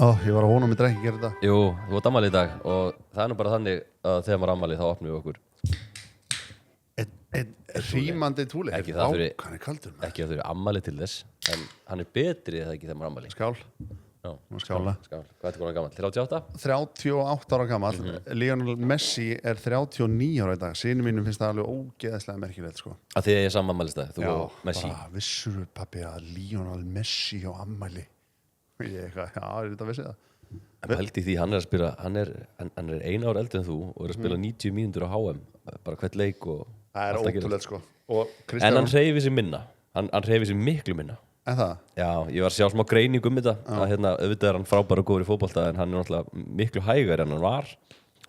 Ég var að vona að mér drekki gera þetta. Jú, þú átt ammali í dag og það nú bara þannig að þegar maður ammali þá opnum við okkur Einn hrímandi túli. Ekki það fyrir, hann kaldur. ekki að þau eru ammali til þess en hann betri eða ekki þegar maður ammali. Skál. Já, skála. Skál. Hvað ertu konar gamall? 38? 38 ára gamall. Lionel Messi er 39 ára í dag. Sýnum mínum finnst það alveg ógeðslega merkilegt, sko. Að þið er saman ammælistæð, þú og Messi. Já, vissur pabbi að Lionel Messi á ammæli. Ég eitthvað, já, þetta vissi það. En held í því hann er að spila, hann er 1 ár eldri en þú og er að spila 90 mínútur á HM, bara hvert leik og það er ótrúlegt, sko. En hann hreyfir sig minna, hann hreyfir sig miklu minna. En það? Já, ég var að sjá smá greining þetta að auðvitað er hann frábær og góður í fótbolta en hann er náttúrulega miklu hægari en hann var.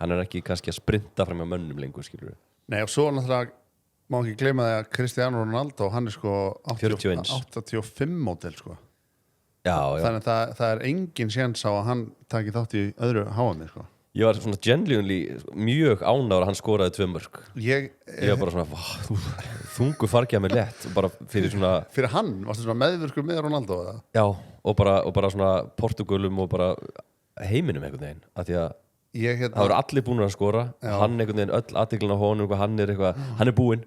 Hann er ekki kannski að sprinta fram hjá mönnum lengur, skilur við. Nei, og svo náttúrulega má ekki gleyma því að Cristiano Ronaldo, hann er sko 85 módel, sko. Já. Þannig að það er engin séns á að hann taki þátt í öðru HM, sko. Ég var svona genuinely mjög ánægður að hann skoraði 2 mörk. Ég var bara svona, þungu fargið að mér lett bara fyrir svona... Fyrir hann? Varstu svona meðvirkur með Ronaldo? Eða? Já, og bara svona Portugalum og bara heiminum einhvern veginn. Af því að það voru allir búin að skora, hann einhvern veginn, öll athygline á honum, hann er búinn.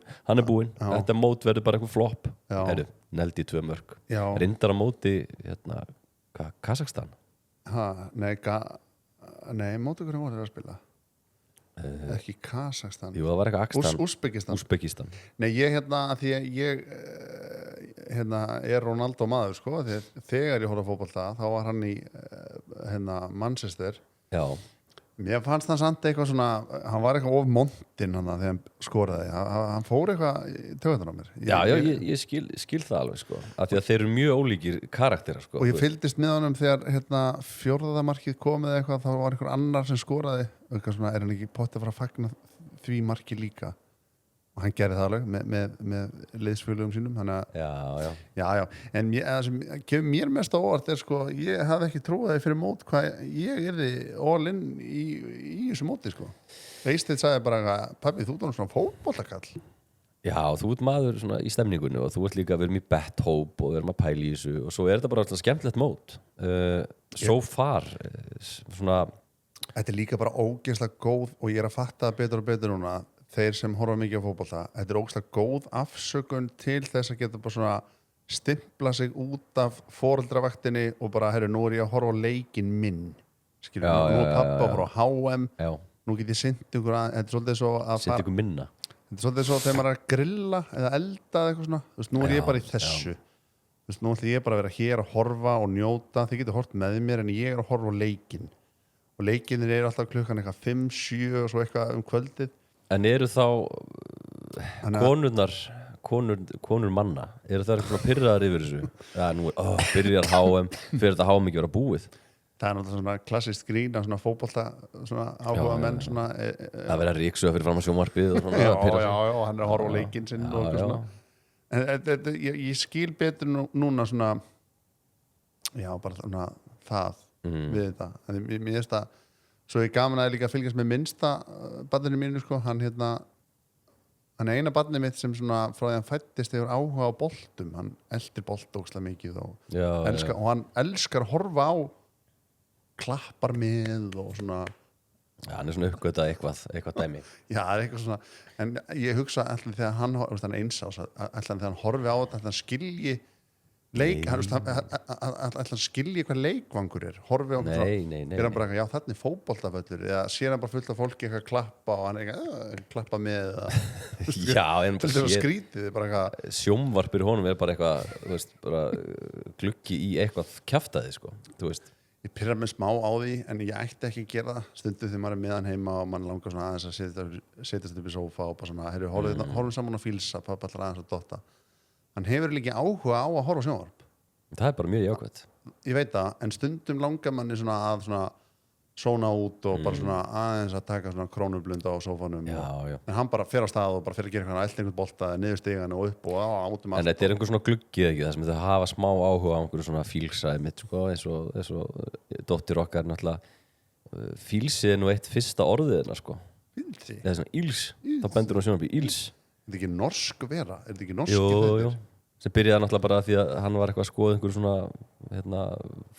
Þetta mót verður bara eitthvað flopp. Heyrðu, neldi 2 mörk. Reyndar á móti, Kazakstan. Nei, móti hverju voru að spila? Ekki Kazakstan. Jú, það var eitthvað Úsbekistan. Nei, að því að ég er Ronaldo maður, sko. Þegar ég horfði á fótbolta, þá var hann í Manchester. Já. Mér fannst hann samt eitthvað svona, hann var eitthvað of montinn hann þegar hann skoraði. Hann fór eitthvað í töðunar á mér. Ég skil það alveg, sko. Af því að þeir eru mjög ólíkir karakterar, sko. Og ég fylgdist með honum þegar fjórða markið komið eitthvað, þá var einhver annar sem skoraði. Eitthvað svona, er hann ekki pottið að fara að fagna því marki líka? Og hann gerði það alveg með liðsfélögum sínum. Já. En það sem kemur mér mest á óvart er, sko, ég hafði ekki trúið fyrir mót hvað ég yrði all in í þessu móti, sko. Veistið sagði bara, pabbi, þú ert svona fótboltakall. Já, þú ert maður svona í stemningunni og þú ert líka að vera með betthóp og vera með pæli í þessu og svo er þetta bara alltaf skemmtilegt mót. So far, svona... Þetta er líka bara ógeðslega góð og ég er að fatta betur og betur núna þeir sem horfa mikið á fótbolta. Þetta er ógeðslega góð afsökun til þess að geta bara svona stimpla sig út af foreldravæktinni og bara, nú er ég að horfa á leikinn minn. Skilur, nú er pappa frá HM. Já. Nú get ég sinnt ykkur að, þetta er svolítið svo að sinnt ykkur minna. Þetta er svolítið svo þegar maður er að grilla eða elda eða eitthvað svona. Þú veist, nú er ég bara í þessu. Þú veist, nú ætlum ég bara að vera hér að horfa og njóta. Þið getur hort með mér en ég er að horfa á leikinn. Og leikinnir eru alltaf klukkan eitthvað 5, 7 og svo eitthvað kvöldið. En eru þá konur manna, eru það eitthvað pirraðar yfir þessu? Já, nú byrjar HM, fyrir þetta HM ekki vera búið. Það er náttúrulega svona klassist grín af svona fótbolta, svona áhuga menn svona... Það verður ríksuga fyrir fram að sjónvarpið og svona. Já, hann er að horfa á leikinn sinn og eitthvað svona. En ég skil betur núna svona, já, bara svona það við þetta. Mér finnst það, svo ég gaman að líka fylgjast með minnsta barninu mínu, sko, hann er eina barnið mitt sem svona frá því hann fættist hefur áhuga á boltum, hann eldir bolt ógeðslega mikið og hann elskar að horfa á klappar með og svona hann er svona uppgötað eitthvað dæmi. Já, það er eitthvað svona, en ég hugsa alltaf þegar hann eins á alltaf þegar hann horfi á þetta, alltaf hann skilji hann skilji hvað leikvangur er horfi á er hann bara, já, þarna er fótboltavöllur eða sér hann bara fullt af fólki eitthvað klappa og hann eitthvað klappa með já, en skrítið sjónvarpir honum er bara eitthvað, þú veist, bara gluggi í eitthvað kjaftaði, sko, þú veist. Ég pirrar mig smá á því en ég ætti ekki að gera það stundum þegar maður er með hann heima og mann langar svona aðeins að setjast upp í sófa og bara svona, horfum saman á fílsa, pappa allar aðeins að dotta. Hann hefur líka áhuga á að horfa á sjónvarp. Það er bara mjög jákvæmt. Ég veit það, en stundum langar manni svona að svona sóna út og bara svona aðeins að taka svona krónublunda á sófanum. Já. En hann bara fer á stað og bara fer að gera eitthvað elda einhvern bolta niður stigan og upp og átum allt. En þetta er einhver svona gluggið ekki, það sem þau hafa smá áhuga á einhverju svona fílsaði mitt, sko, eins og dóttir okkar náttúrulega fílsið er nú eitt fyrsta orðið hennar, sko. Fílsi? Það er svona íls. Þá bendur hún sjónvarp í íls. Er þetta ekki norsk vera? Er þetta ekki norski? Jú. Sem byrjaði náttúrulega bara því að hann var eitthvað að skoða einhverju svona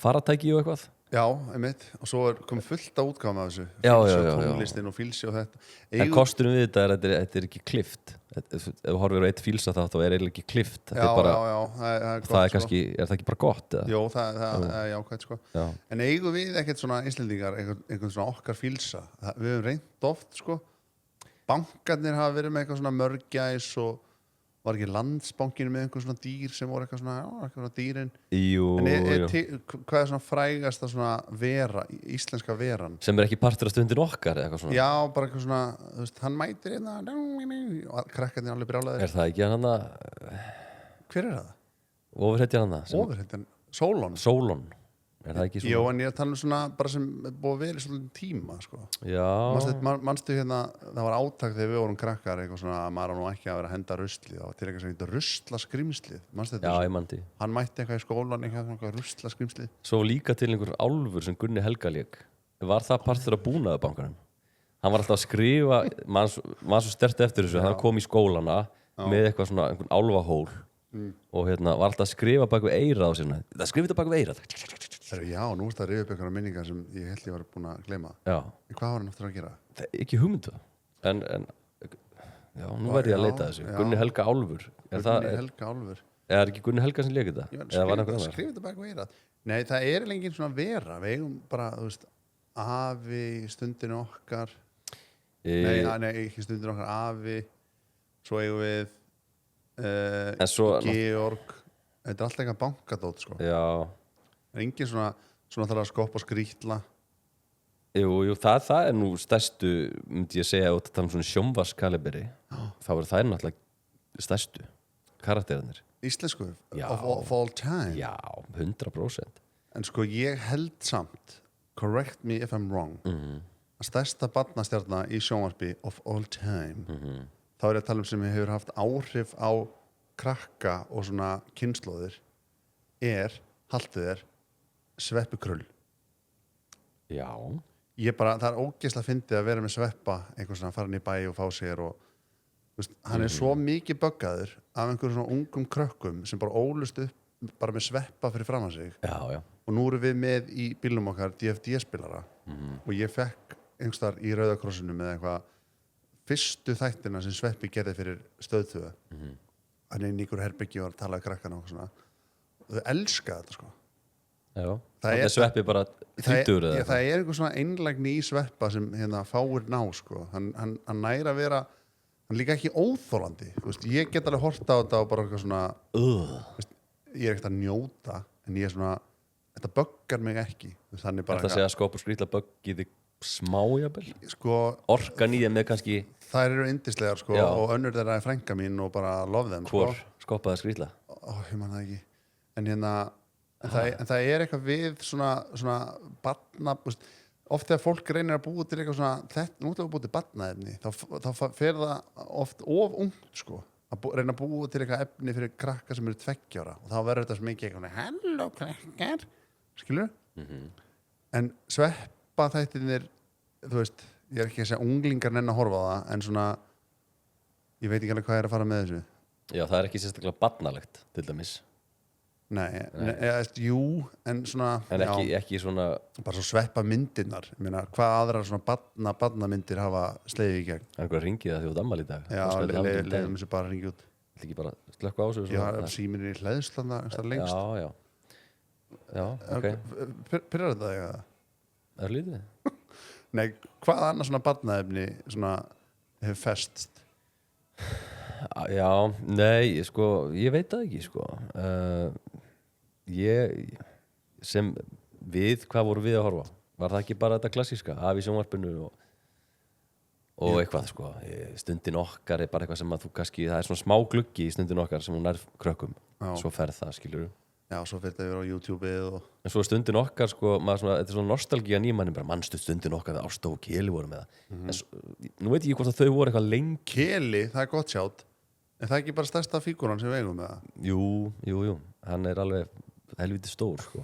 faratæki og eitthvað. Já, einmitt, og svo komið fullt af útgáfum af þessu Já, tónlistin og fílsi og þetta En kosturinn við þetta er að þetta er ekki klift. Ef þú horfir á eitt fílsa þá er eiginlega ekki klift. Já, það er kannski, er það ekki bara gott? Eða? Jó, það er jákvæmt sko. En eigum við ekkert svona Íslendingar, einhvern svona okkar fílsa? Við höfum reynt oft sko. Bankarnir hafa verið með eitthvað svona mörgæs og var ekki Landsbankinn með einhver svona dýr sem voru eitthvað svona dýrin. Jú, hvað er svona frægasta svona vera, íslenska veran? Sem er ekki partur af stundin okkar eða eitthvað svona? Já, bara eitthvað svona, þú veist, hann mætir hérna og krakkarnir alveg brjálaðir. Er það ekki hann að... Hver er það? Ofurhetjan hann að? Ofurhetjan, Sólon. Sólon. Er það ekki svona? Jó, en ég tala svona bara sem búið að vera í svona tíma sko. Já. Manstu hérna, það var átak þegar við vorum krakkar eitthvað svona að maður nú ekki að vera að henda ruslið. Það var til eitthvað sem heitir ruslaskrimslið. Já, ég man því. Hann mætti eitthvað í skólan eitthvað ruslaskrimslið. Svo líka til einhver álfur sem Gunni Helga lék. Var það partur af búnaðarbankanum? Hann var alltaf að skrifa, maður svo sterkt eftir þessu, hann kom í skólana með eitthvað svona einhvern álfahól og var alltaf að skrifa bak við eyrað á sér. Það skrifið það bak við eyrað. Já, nú er það að rifja upp einhverja minningar sem ég held ég var búin að gleyma. Já. En hvað var hann aftur að gera? Það er ekki hugmyndu. En já, nú verð ég að leita þessu. Gunni Helga Álfur. Gunni Helga Álfur. Er ekki Gunni Helga sem lék þetta? Skrifið það bak við eyrað. Nei, það er lengið svona vera. Við eigum bara, þú veist, afi, stundinu okkar. Nei, ekki stundinu okkar, afi. Svo eigum við Georg. Þetta er alltaf eitthvað bankadót, sko. Já. Engin svona þarf að skoppa og skrýtla. Jú, það er nú stærstu, myndi ég segja, að tala um svona sjónvarskaliberi. Það var það náttúrulega stærstu karakterarnir. Íslensku? Of all time? Já, 100%. En sko, ég held samt, correct me if I'm wrong, að stærsta barnastjarna í sjónvarpi of all time, þá er ég að tala um sem hefur haft áhrif á krakka og svona kynslóðir, haldið er Sveppi Krull. Já. Það er ógeðslega fyndið að vera með Sveppa einhvern svona farin í bæ og fá sér og veist, hann er svo mikið böggaður af einhverjum svona ungum krökkum sem bara ólust upp bara með Sveppa fyrir fram að sig. Já. Og nú erum við með í bílnum okkar DFD-spilara og ég fekk einhverstaðar í Rauða krossinum með eitthvað fyrstu þættina sem Sveppi gerði fyrir Stöð 2. Hann er inn í ykkur herbyggi og talaði krakkana og svona. Og þau elska þetta sko. Já, það er Sveppi bara þýttur eða það er einhver svona einlægni í Sveppa sem fáir ná sko. Hann næra að vera, hann líka ekki óþólandi. Ég get alveg horta á þetta og bara eitthvað svona ég er ekkert að njóta en ég er svona, þetta böggar mig ekki. Þetta segja skóp og skrýtla böggið þig smájabel sko, orkan í þeim með kannski þær eru yndislegar sko, og önnur þeirra er frænka mín og bara love them hvor skoppaði skrýtla ég man það ekki en það er eitthvað við svona barna oft þegar fólk reynir að búa til eitthvað svona þetta, nú ætlum við að búa til barnaefni þá fer það oft of ungt sko að reyna að búa til eitthvað efni fyrir krakka sem eru 2 ára og þá verður þetta sem ekki eitthvað hello krakkar, skilur en Sveppa þættirnir, þú veist ég er ekki að segja unglingar nenn að horfa á það en svona ég veit ekki alveg hvað er að fara með þessu. Já, það er ekki sérstaklega barnalegt til dæmis. Nei. Jú, en svona en ekki svona bara svo Sveppa myndirnar, ég meina hvað aðrar svona barnamyndir hafa slegið í gegn. Það er einhver að ringið það því þú dammali í dag. Já, leiðum þessu bara að ringja út. Það er ekki bara slökka á þessu. Já, síminn er í hleðslanda lengst. Já, ok. Pyrrar þetta þig að það er lítið? Nei, hvað annars svona barnaefni svona hefur festst? Já, nei, sko, ég veit það ekki, sko. Hvað voru við að horfa? Var það ekki bara þetta klassíska? Af í sjónvarpinu og eitthvað, sko. Stundin okkar er bara eitthvað sem að þú kannski, það er svona smá gluggi í stundin okkar sem hún er krökkum. Já. Svo ferð það, skilur. Já, svo fyrir það yfir á YouTube-ið En svo stundin okkar, sko, þetta er svona nostalgía nýmannin bara, mannstu stundin okkar við Ásta og Keli voru með það en svo, nú veit ég hvort að þau voru eitthvað lengi Keli, það er gott sjátt en það er ekki bara stærsta fígúran sem við eigum með það Jú, hann er alveg helviti stór, sko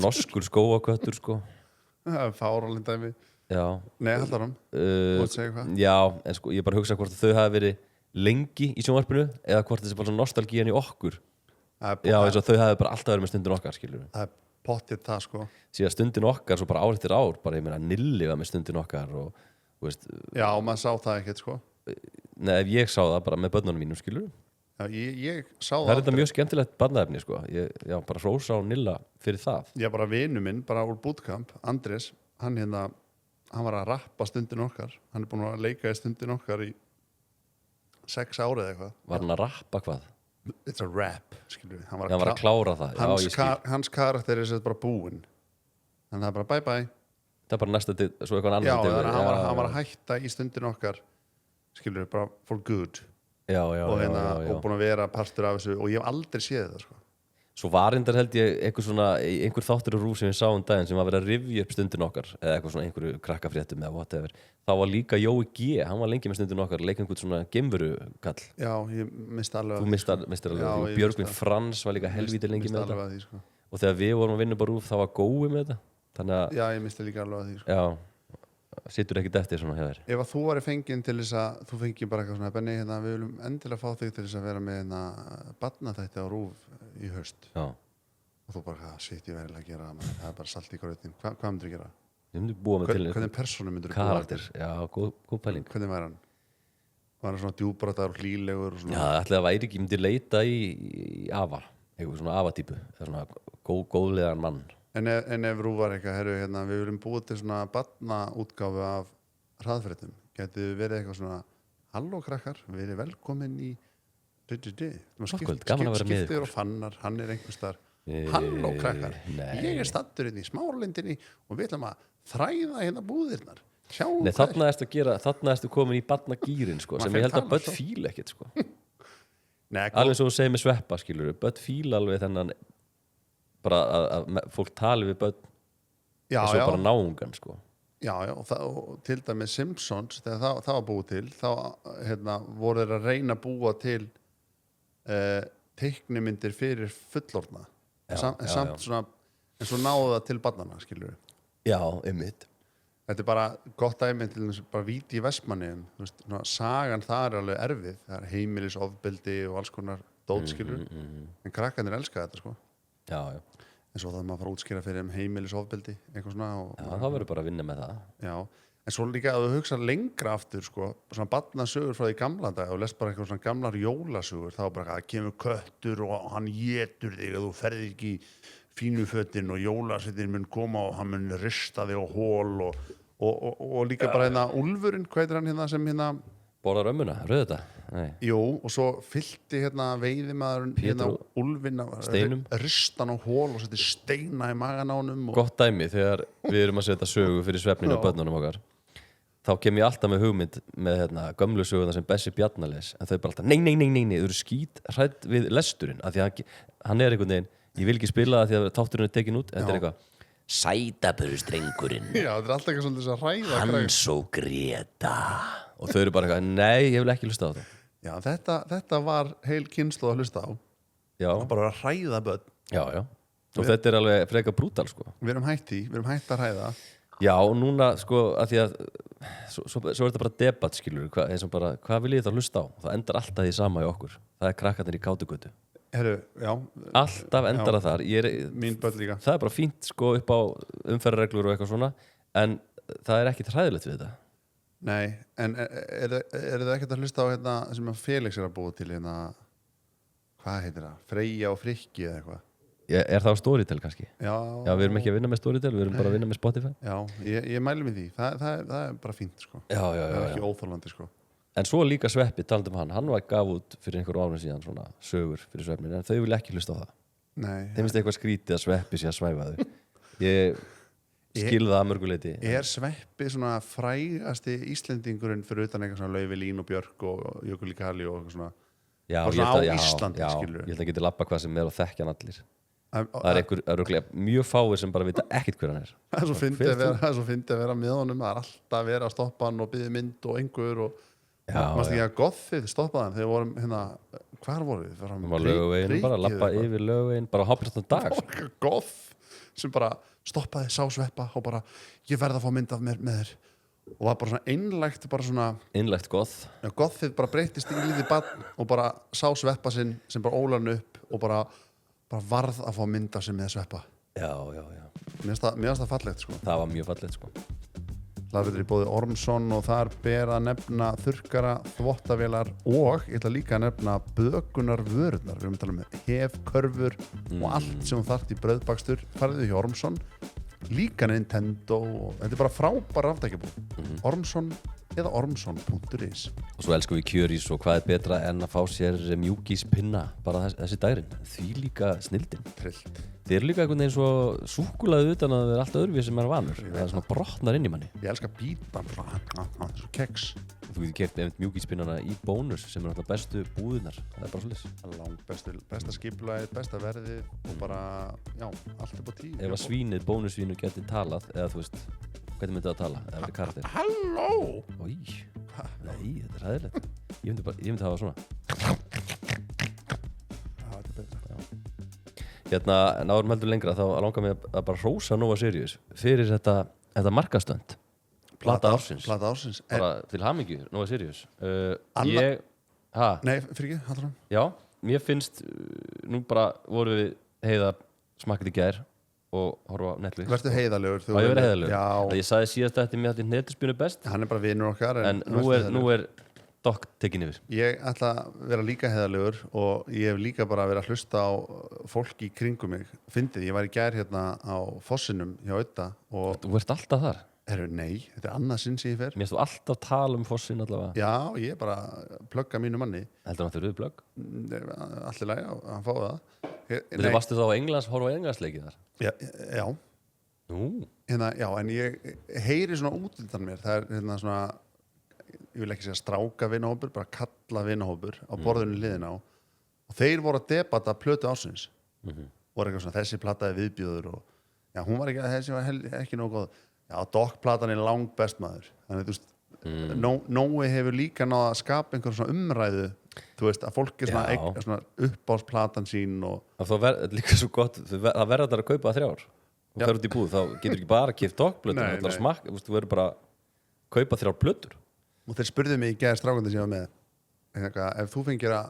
norskur skóaköttur, sko Það er fáralinn dæmi Já Nei, haldar hann, þú veit segja hvað Já, en sko, ég bara hugsa hvort að þau hafi verið lengi í sjónvarpinu eða hvort þessi bara svona nostalgían í okkur Já, eins og þau hafi bara alltaf verið með stundin okkar, skilur við. Það er pottið það sko. Síðan Stundin okkar svo bara ár eftir ár, bara ég meina Nilli var með Stundin okkar og veist, já, og maður sá það ekkert sko. Nei, ef ég sá það bara með börnunum mínum, skilur. Já, ég sá það. Það er þetta mjög skemmtilegt barnaefni sko. Já, bara hrósa á Nilla fyrir það. Já, bara vinu minn, bara úr bootcamp, Andrés, hann var að rappa Stundin okkar, hann búin að leika í Stundin okkar í 6 árið eða eitthvað. Var hann að rappa hvað? It's a rap, skilur við. Hann var að klára það. Hans karakter er bara búinn. Þannig að það er bara bye bye. Það er bara næsta svo eitthvað annað. Já, hann var að hætta í Stundin okkar, skilur við, bara for good. Já. Og búin að vera partur af þessu og ég hef aldrei séð það sko. Svo var reyndar held ég einhver þáttur úr RÚV sem við sáum daginn sem var verið að rifja upp Stundin okkar eða eitthvað svona einhverju krakkafréttum eða whatever. Þá var líka Jói G, hann var lengi með Stundin okkar, leik einhvern svona geimveru kall. Já, ég misti alveg. Þú mistir alveg. Björgvin Frans var líka helvíti lengi með þetta. Því, sko. Og þegar við vorum að vinna bara RÚV þá var Gói með þetta. Þannig að já, ég misti líka alveg að því sko. Já. Situr ekkert eftir svona hjá þér. Ef að þú væri fenginn til þess að þú fengir bara eitthvað svona Benni, við viljum endilega fá þig til þess að vera með barnaþætti á RÚV í haust. Já. Og þú bara, shit, ég verði að gera það er bara salt í grötin. Hvað myndir þú gera? Ég myndi búa með til hvernig persónu myndir þú búa karakter? Já, góð pæling. Hvernig var hann? Var hann svona djúbráttaður og hlýlegur og svona? Já, ætli það væri ekki, ég myndi leita í afa, eitthvað svona afatýpu, svona góðlegan mann. En ef RÚV var eitthvað, við viljum búa til svona barnaútgáfu af hraðfréttum. Gætu verið eitthvað svona, halló krakkar, við erum velkomin í skiptir og fannar, hann er einhvers þar. Halló krakkar, ég er stattur í Smáralindinni og við ætlum að þræða hérna búðirnar. Nei, þarna ertu komin í barnagýrin sko, sem ég held að börn fíla ekkert sko. Alveg svo þú segir með sveppa, skilur börn fíla alveg þennan bara að fólk tali við börn eins og bara náungan sko. Já, og til dæmis Simpsons þegar það var búið til þá voru þeir að reyna að búa til teiknimyndir fyrir fullorðna en samt svona en svo náðu það til barnana, skilur við. Já, einmitt. Þetta er bara gott dæmi til þess bara Víti í Vestmannaeyjum, sagan það er alveg erfið, það er heimilisofbeldi og alls konar dót, skilur við. En krakkarnir elska þetta sko. Já. En svo það maður fara að útskýra fyrir heimilisofbeldi eitthvað svona. Já, það verður bara að vinna með það. Já, en svo líka að þú hugsa lengra aftur sko, svona barnasögur frá því gamla dag og lest bara eitthvað svona gamlar jólasögur, þá bara að kemur köttur og hann étur þig og þú ferðir ekki í fínu fötin og jólasveitin mun koma og hann mun rista þig á hól og líka bara úlfurinn, hvað heitir hann sem borðar ömmuna, rauð þetta? Nei. Jú, og svo fyllti úlfinn steinum, ristan á hól og setti steina í magan á honum Gott dæmi þegar við erum að setja sögu fyrir svefninu og börnunum okkar. Þá kem ég alltaf með hugmynd með gömlu söguna sem Bessi Bjarnales, en þau bara alltaf nei, þau eru skít hrædd við lesturinn af því að hann er einhvern veginn, ég vil ekki spila það því að þátturinn er tekin út, en þetta er eitthvað Sætaburstrengurinn. Já, þetta er alltaf eitthvað svona þess að hræða Hans og Greta. Og þau eru bara eitthvað, nei, ég vil ekki hlusta á þetta. Já, þetta var heil kynslóð að hlusta á. Já. Bara að hræða börn. Já. Og þetta er alveg frekar brútal, sko. Við erum hætt að hræða. Já, og núna, sko, að því að svo er þetta bara debatt, skilur, hvað vil ég þá hlusta á? Það endar alltaf því sama í okkur. Það er krakkarnir í Kátugutu. Já. Alltaf endar það þar. Mín börn líka. Það er bara fínt, sko, upp á umferðarreglur og eitthvað svona, en það er ekkit hræðilegt við þetta. Nei, en er það ekkert að hlusta á sem Felix er að búa til hvað heitir það? Freyja og Frikki eða eitthvað? Er það á Storytel kannski? Já, við erum ekki að vinna með Storytel, við erum bara að vinna með Spotify. Já, ég mæli með því. Það er bara fínt, sko. Já. Það er ekki óþolandi, sko. En svo líka Sveppi, talandi hann var gaf út fyrir einhverjum árum síðan svona sögur fyrir Sveppin, en þau vil ekki hlusta á það. Nei. Þeim finnst eitthvað skrítið að Sveppi sé að svæfa þau. Ég skil það að mörguleiti. Er Sveppi svona frægasti Íslendingurinn fyrir utan eitthvað svona Laufey Lín og Björk og Jökulí Kali og eitthvað svona? Já, Íslandi, skilur. Ég held að geti labba hvað sem og þekkja hann allir. Það er mjög fáir sem bara vita ekkert hver hann er. Það er svo fyndið að vera með honum, það er alltaf verið að stoppa hann og biðja mynd og einhver og mást ekki að gothið stoppaði hann þegar við vorum hvar voru við? Við varum Laugaveginn, bara labba yfir Laugaveginn bara á hálfpartan dag. Goth sem bara stoppaði, sá Sveppa og bara, ég verð að fá mynd af mér með þér og var bara svona einlægt goth. Já, gothið bara breytist í lítið barn og bara sá Sveppa sinn sem bara ólar hann upp og bara varð að fá mynd af sér með Sveppa. Já Mér finnst það fallegt sko. Það var mjög fallegt sko. Hlaðvörður í bóði Ormsson og þar ber að nefna þurrkara, þvottavélar og ég ætla líka að nefna bökunar vörurnar. Við erum að tala um hefkörfur og allt sem þú þarft í brauðbakstur. Farðu hjá Ormsson, líka Nintendo og þetta er bara frábær raftækjabúð. Ormsson eða ormsson.is. Og svo elskum við Kjörís og hvað er betra en að fá sér mjúkispinna bara þessi dagurinn. Því líka snildin. Trillt. Þið eru líka einhvern veginn svo súkkulaðið utan að það er allt öðruvið sem er vanur. Það er svona brotnar inn í manni. Ég elska bítan, svo keks. Þú getur keypt einmitt mjúkispinnana í Bónus sem er alltaf bestu búðirnar. Það er bara svolítið. Langt besta skipulagið, besta verðið og bara, já, allt er bara 10. Ef að svínið, bónusvínu geti talað, eða þú veist, hvernig myndi það að tala? Eða verið karakter? Halló! Ói, nei, þetta er hæðilegt. Ég myndi hafa svona. Þetta er betra. Hérna, en árum heldur lengra, þá langar mig að bara hrósa Nova Sirius fyrir þetta markastönd. Plata ársins. Bara til hamingju, Nova Sirius. Nei, fyrir ekki, haldur hann. Já, mér finnst, nú bara voru við Heiða smakkað í gær og horfa á Netflix. Vertu heiðalegur. Já, ég verið heiðalegur. Já. Ég sagði síðast að þetta er Netflix best. Hann er bara vinur okkar. En nú er Dokk tekin yfir. Ég ætla að vera líka heiðalegur og ég hef líka bara verið að hlusta á fólk í kringum mig. Fyndið, ég var í gær hérna á Fossinum hjá Ödda og... Þú ert alltaf þar? Nei, þetta er annað sinn sem ég fer. Mér finnst þú alltaf tala um Fossin allavega. Já, ég bara plugga mínu manni. Heldur hann að þau eruðu plugg? Allir lagi, hann fáið það. Þú varstu þá á horfa á Englandsleikið þar? Já. Nú? Hérna, já, en ég heyri svona út undan mér. Það er hérna svona... Ég vil ekki segja stráka vinahópur, bara kalla vinahópur á borðinu hliðina á og þeir voru að debata plötu ársins voru eitthvað svona, þessi plata er viðbjóður og já, hún var ekki, þessi var ekki nógu góð já, Dokk-platan er langt best maður þannig, þú veist, Nói hefur líka náð að skapa einhver svona umræðu þú veist, að fólk er svona uppáhaldsplatan sín og það verður líka svo gott, það verður að kaupa 3 ár og fer út í búð, þá getur ekki bara að kipta Dokk-plötur, það er smakk, þú verður bara kaupa 3 plötur. Og þeir spurðu mig í gær strákandi sem ég var með ef þú fengir að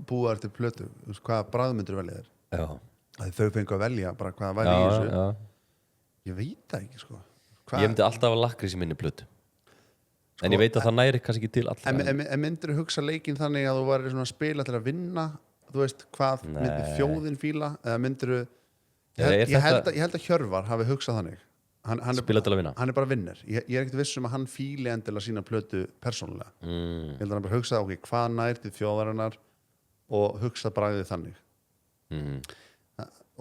búa eftir plötu, hvaða bragðmyndir velja þér? Já. Þau fengu að velja bara hvaða væri í þessu. Já. Ég veit það ekki sko. Ég myndi alltaf að lakrís í minni plötu. Sko, en ég veit að það næri kannski ekki til alltaf. En myndir þú hugsa leikinn þannig að þú væri svona að spila til að vinna? Þú veist hvað myndir þjóðin fíla? Eða myndir þú... Ég held að Hjörvar hafi hugsað þannig. Spila til að vinna. Hann er bara vinnur. Ég er ekkert viss að hann fíli endilega sína plötu persónulega. Ég held að hann bara hugsa hvað nær til þjóðarinnar og hugsa bragðið þannig.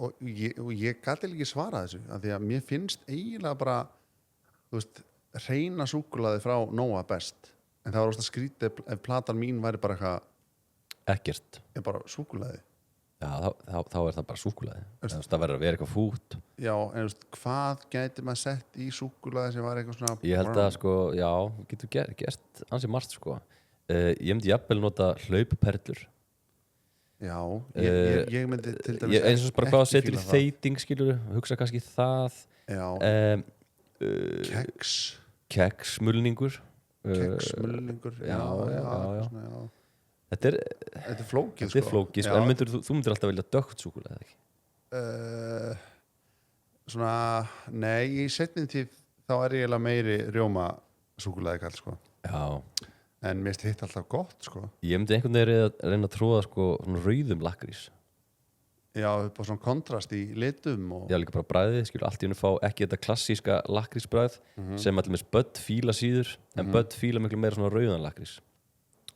Og ég gæti ekki svara þessu af því að mér finnst eiginlega bara þú veist, hreina súkkulaði frá Nóa best. En það var óslega skrítið ef platan mín væri bara ekkert. Bara súkkulaði. Já, þá er það bara súkkulaði. Það verður að vera eitthvað fút. Já, en hvað gæti maður sett í súkkulaði sem var eitthvað svona... Ég held að sko, já, getur gert ansi margt sko. Ég myndi jafnvel nota hlaupperlur. Já, ég myndi til dæmis... Eins og bara hvað setur í þeyting, skilur, hugsa kannski það. Já. Keksmulningur. Já. Þetta er flókið sko. Þetta er flókið sko. En þú myndir alltaf velja dökkt súkkulaði, eða ekki? Svona, nei, í seinni tíð þá er ég eiginlega meiri rjóma súkkulaði kall sko. Já. En mér finnst hitt alltaf gott sko. Ég myndi einhvern veginn að reyna að tróða sko svona rauðum lakrís. Já, upp á svona kontrast í litum og... Já, líka bara bragðið, skilur, allt í hennu fá ekki þetta klassíska lakrísbragð sem allir með Bud fíla síður, en Bud fíla miklu meira svona rauðan lakrís.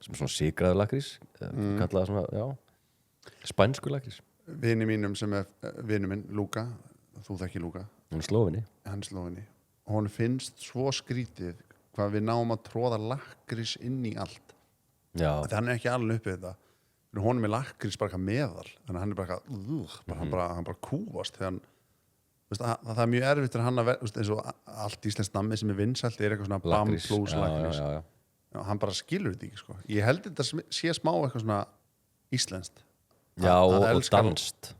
Sem svona sigraður lakrís, kallaða svona, já, spænsku lakrís. Vini mínum sem er vini minn, Lúka, þú þekki Lúka. Hann er Slóveni. Hann er Slóveni. Og hann finnst svo skrítið hvað við náum að tróða lakrís inn í allt. Já. Þannig hann er ekki alveg uppið þetta. Honum er lakrís bara eitthvað meðal, þannig að hann er bara eitthvað, hann bara kúfast þegar hann, veist, það er mjög erfitt fyrir hann að vera, eins og allt íslenskt nammi sem er vinsælt er eitthvað svona bam plus lakrís. Já, hann bara skilur þetta ekki sko. Ég held þetta sé smá eitthvað svona íslenskt. Já, og danskt.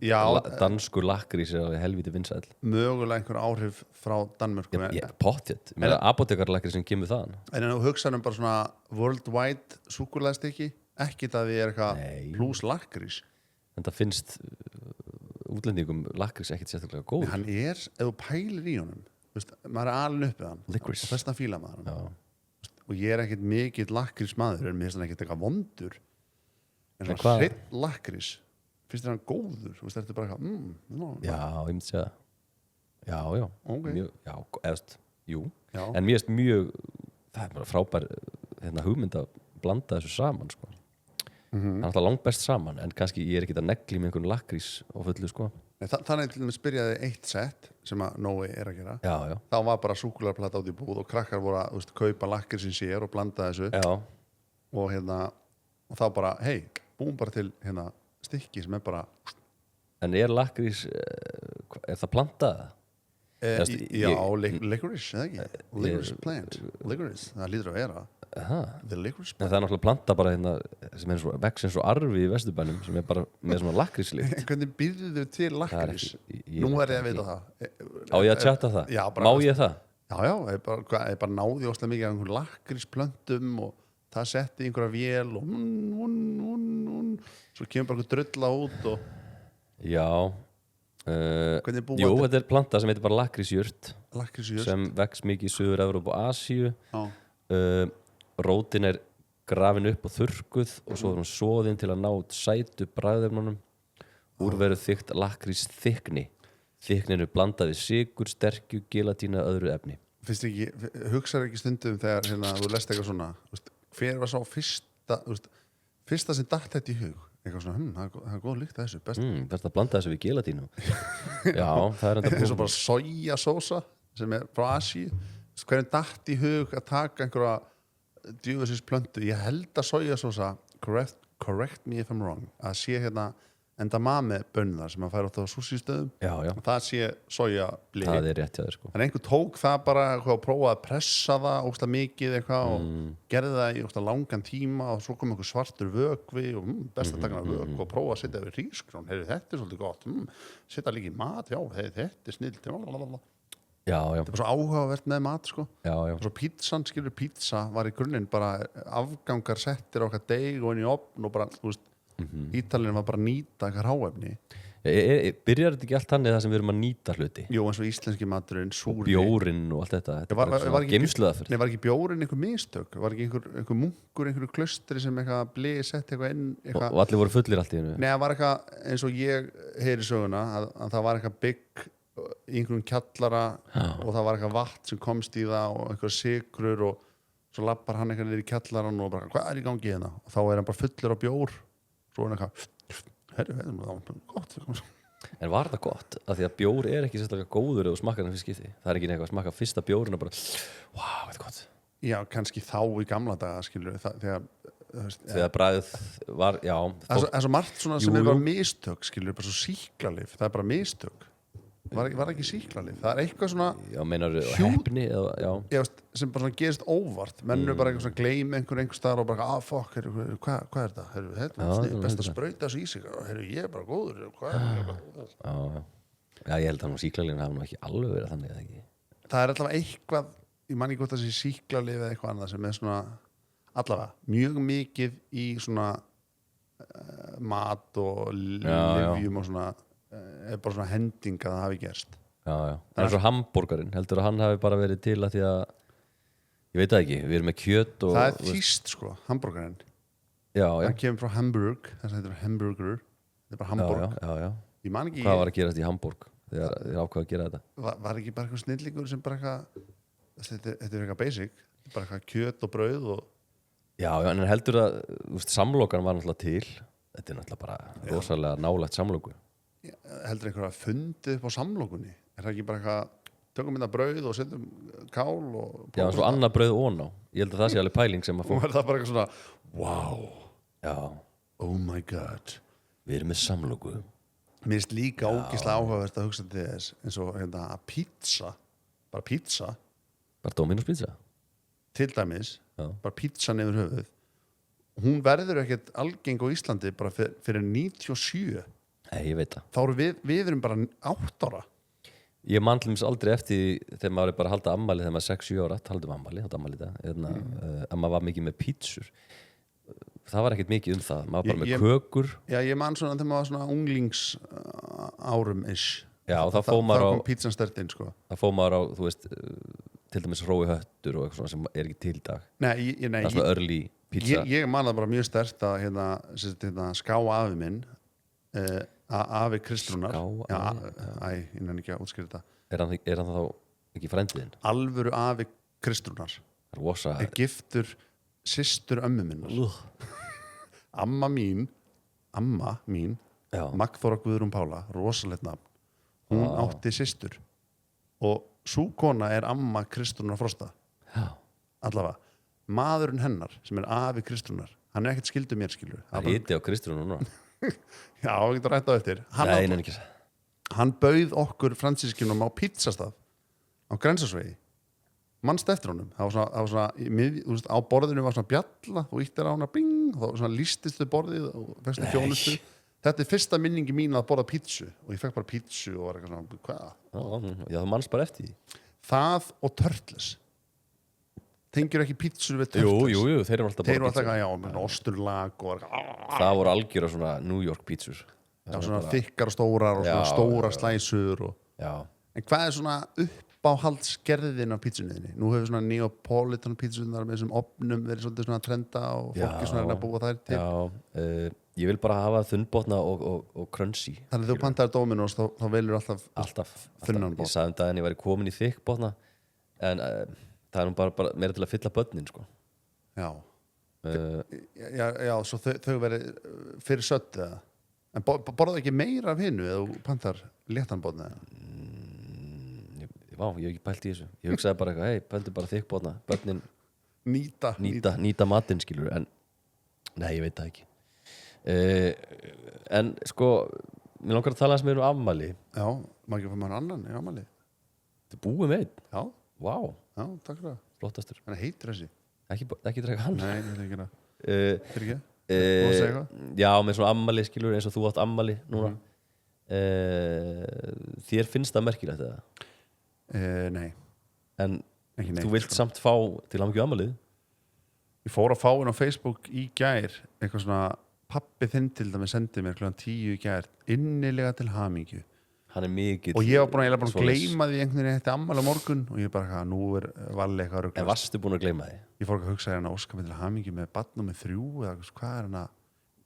Já, danskur lakrís er helviti vinsæll. Mögulega einhver áhrif frá Danmörku. Pottþétt. Ég meina apótekarlakrís sem kemur þaðan. En þú hugsaðum bara svona worldwide súkkulaðistykki, ekki það við er eitthvað plus lakrís. En það finnst útlendingum lakrís ekkert sérstaklega góð. Hann ef þú pælir í honum, veist, maður alveg upp við hann Licorice. og þess að fíla maður hann. Og ég ekkert mikill lakrís maður, en mér finnst hann ekkert eitthvað vondur. En svona hreinn lakrís, finnst þér hann góður? Þú veist, þetta er bara eitthvað, Já, ég myndi segja það. Já. Okay. Mjög, jú. Já. En mér finnst mjög, það er bara frábær hugmynd að blanda þessu saman, sko. Það er alltaf langt best saman, en kannski ég ekki að negli með einhvern lakrís á fullu, sko. Þannig til dæmis byrjaði eitt sett sem að Nói að gera. Já. Þá var bara súkkulaðarplata út í búð og krakkar voru að kaupa lakrísin sér og blanda þessu. Já. Og og þá bara, búum bara til stykki sem er bara. En lakrís, það plantað? Já, licorice, eða ekki? Licorice plant, licorice, það lítur að vera. The licorice plant. En það er náttúrulega planta bara sem er vex eins og arfi í Vesturbænum sem er bara með svona lakríslykt. Hvernig býrðu þau til lakrís? Nú er ég að vita það. Á ég að chatta það? Já, má ég það? Já, ég bara náði óslega mikið af einhvern lakrísplöntum og það setti í einhverja vél og svo kemur bara einhver drulla út og Já. Jú, þetta er planta sem heitir bara lakrísjurt sem vex mikið í Suður-Evrópu og Asíu. Rótin er grafin upp og þurrkuð og svo er hún soðin til að ná sætu bragðefnunum. Úr verður þykkt lakrísþykni. Þykninu blandað við sykur, sterkju, gelatínu og öðru efni. Hugsaðu ekki stundum þegar þú lest eitthvað svona, hver var sá fyrsta sem datt þetta í hug? Eitthvað svona, það er góð lykt að þessu, best. Best að blanda þessu við gelatínu. Já, það er enda eins og bara sojasósa sem er frá Asíu. Hvernig datt í hug að taka einhverja djöfusins plöntu? Ég held að sojasósa, correct me if I'm wrong, að sé endamame bönnar sem að færa átt á sushi-stöðum. Já. Það sé sojabliki. Það er rétt hjá þér, sko. En einhver tók það bara og prófaði að pressa það óslega mikið eitthvað og gerði það í óslega langan tíma og svo kom einhver svartur vökvi og best að taka hana vökvi og prófa að setja yfir hrísgrjón. Þetta er svolítið gott. Setja líka í mat, þetta er snill. Já. Þetta er bara svo áhugavert með mat, sko. Já. Svo pítsan, pítsa var í grunninn bara afgangar settir á okkar deg og inn í ofn og bara, þú veist, Ítalinn var bara að nýta eitthvað hráefni. Byrjar þetta ekki allt þannig það sem við erum að nýta hluti? Jú, eins og íslenski maturinn, súrni. Og bjórinn og allt þetta. Þetta er bara geymsluða fyrir. Nei, var ekki bjórinn einhver mistök? Var ekki einhver munkur, einhverju klaustri sem eitthvað blið sett eitthvað inn? Og allir voru fullir allt í hennu? Nei, það var eitthvað, eins og ég heyri söguna, að það var eitthvað bygg í einhverjum kjallara og það var eitthvað vatn sem komst í það og einhverja sykrur og svo lappar hann eitthvað niður í kjallaran og bara, hvað er í gangi hérna? Og þá er hann bara fullur á bjór. Svo er eitthvað gott. En var það gott? Af því að bjór er ekki sérstaklega góður ef þú smakkar hann fyrst skipti. Það er ekki eitthvað að smakka fyrsta bjórinn og bara wow, þetta er gott. Já, kannski þá í gamla daga, skilur þegar bragð var, já. Það er svo margt svona sem er bara mistök, skilur, bara svo sýklalyf. Það er bara mistök. Var ekki sýklalyf. Það er eitthvað svona já, meinarðu heppni eða, já, sem bara svona gerist óvart. Menn er bara eitthvað svona gleyma einhver staðar og bara, fuck, hvað er það? Þetta er best að sprauta þessu í sig. Ég er bara góður. Já, ég held að sýklalyfin hafa nú ekki alveg verið þannig eða ekki. Það er allavega eitthvað, ég man ekki hvort það sé sýklalyf eða eitthvað annað sem er svona allavega mjög mikið í svona mat og lyfjum og svona er bara svona hending að það hafi gerst. Já. Það er svo hamborgarinn, heldur að hann hafi bara verið til að því að ég veit það ekki, við erum með kjöt og það er þýst, sko, hamborgarinn. Já. Það kemur frá Hamburg, þess að þetta er hamburger, þetta er bara Hamburg. Já. Ég man ekki. Hvað var að gerast í Hamburg þegar þið ákvaðu að gera þetta? Var ekki bara eitthvað snillingur sem bara eitthvað, þetta er eitthvað basic, bara eitthvað kjöt og brauð og Já, en heldur að samlokan var náttúrulega til, þetta er náttúrulega bara rosalega nálægt samloku. Heldur einhverja fundið upp á samlokunni? Er það ekki bara eitthvað, tökum minna brauð og setjum kál og Já, svo annað brauð ón á. Ég held að það sé alveg pæling sem að og er það bara eitthvað svona, wow, Já, oh my god. við erum með samloku. Mér finnst líka ógeðslega áhugavert að hugsa til þess eins og að pizza, bara pizza, Bara Dominos pizza. til dæmis, Já. bara pizzan yfir höfuð, hún verður ekkert algeng á Íslandi bara fyrir 97. Nei, ég veit það. Þá erum við erum bara 8 ára. Ég man til dæmis aldrei eftir því þegar maður er bara að halda ammæli þegar maður er 6-7 ára, haldum ammæli þetta, að maður var mikið með pítsur. Það var ekkert mikið það, maður var bara með kökur. Já, ég man svona þegar maður var svona árum ish. Já, og það kom pítsan stertinn sko. Það fór maður á, þú veist, til dæmis Hrói höttur og eitthvað svona sem er ekki til í dag. Nei, það er svona early pizza. Ég man það bara mjög stert að hérna ská afi minn afi Kristrúnar. Ég nenni ekki að útskýra þetta. Er hann þá ekki frændiðinn? Alvöru afi Kristrúnar. Rosa. Er giftur systur ömmu minnar. Amma mín Magnþóra Guðrún Pála, rosalegt nafn. Hún átti systur og sú kona er amma Kristrúnar Frosta. Allavega maðurinn hennar sem er afi Kristrúnar, hann er ekkert skildur mér skilur. Það hiti á Kristrúnar núna. Já, ég getur rætt á eftir. Hann bauð okkur fransískinum á pizzastað á Grensásvegi. Manstu eftir honum? Það var svona á borðinu var svona bjalla og íttir á hana bing, og þá svona lístistu borðið og fegstu þjónustu. Þetta er fyrsta minningi mín að borða pítsu og ég fekk bara pítsu og var eitthvað svona, hvað? Já, þú manst bara eftir því. Það og Turtles. Tengir ekki pítsu við Turtles? Jú, þeir eru alltaf bara pítsu. Þeir eru alltaf, já, með osturlag og það voru algjör á svona New York pítsur. Já, svona þykkar og stórar og svona stóra slæsur og... Já. En hvað er svona uppáhaldsgerðin af pítsunniðinni? Nú hefur svona Neapolitan pítsunar með þessum opnum verið svolítið svona trenda og fólki svona að búa þær til. Já, ég vil bara hafa þunnbotna og crunchy. Þannig að þú pantaðir Dominos þá velur alltaf þunnan botna. Ég sagði um daginn ég væri komin í þykkbotna en það er nú bara meira til að fylla börnin sko. Já. Já, svo þau verið fyrir sött eða? En borðaðu ekki meira af hinnu eða þú pantar léttan botna eða? Ég hef ekki pælt í þessu. Ég hugsaði bara eitthvað, pældu bara þykkbotna. Börnin nýta matinn skilur en nei, ég veit það ekki. En sko mér langar að tala eins með afmæli. Já, maður ekki að fá maður annan í afmæli. Þið búið með einn? Já. Vá. Já, takk fyrir það. Flottastur. Hann heitir þessi. Ekki drega hann. Nei, ég vil ekki það. Fyrir ekki? Já, með svona afmæli skilur eins og þú átt afmæli núna. Þér finnst það merkilegt eða? Nei. En þú vilt samt fá til hamingju afmælið? Ég fór að fá inn á Facebook í gær eitthvað svona pabbi þinn til dæmis sendið mér kl. 10 í gær innilega til hamingju. Hann er mikill. Og ég var búin að gleyma því einhvern veginn þetta afmæli á morgun og ég bara, nú er valið eitthvað ruglast. En varstu búin að gleyma því? Ég fór að hugsa hérna óska mig til hamingju með barn og með 3 eða hvað er hérna.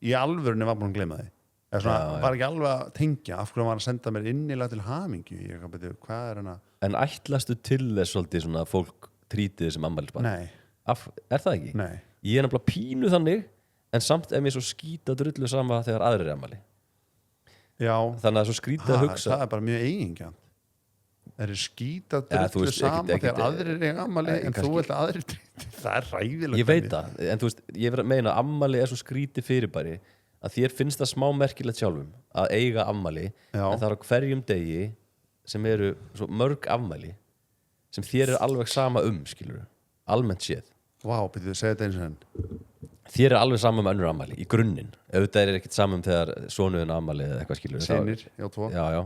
Í alvörunni var búin að gleyma því. Var ekki alveg að tengja af hverju hann var að senda mér innilega til hamingju. Ég kan betur, hvað er hérna. En ætlastu til þess svolítið svona fólk trítið sem afmælisbarn? Nei. Er það ekki? Nei. Ég er nefnilega pínu þannig en samt er mér svo skýta drullu sama þegar aðrir er afmæli. Já. Þannig að svo skrítið að hugsa. Það er bara mjög eigingjarnt. Það er skýta drullu sama þegar aðrir er afmæli en þú vilt að aðrir trítið. Það er ræðilegt. Ég veit það, en þú veist, ég verð að meina að afmæli er svo skrítið fyrirbæri að þér finnst það smá merkilegt sjálfum að eiga afmæli en það er á hverjum degi sem eru svo mörg afmæli sem þér er alveg sama skilur almennt séð. Vá, byrjuðu, segja þetta eins og henn. Þér er alveg sama önnur afmæli í grunninn. Auðvitað er ekkert sama þegar sonuðin afmæli eða eitthvað skilur. Seinir, já, 2. Já.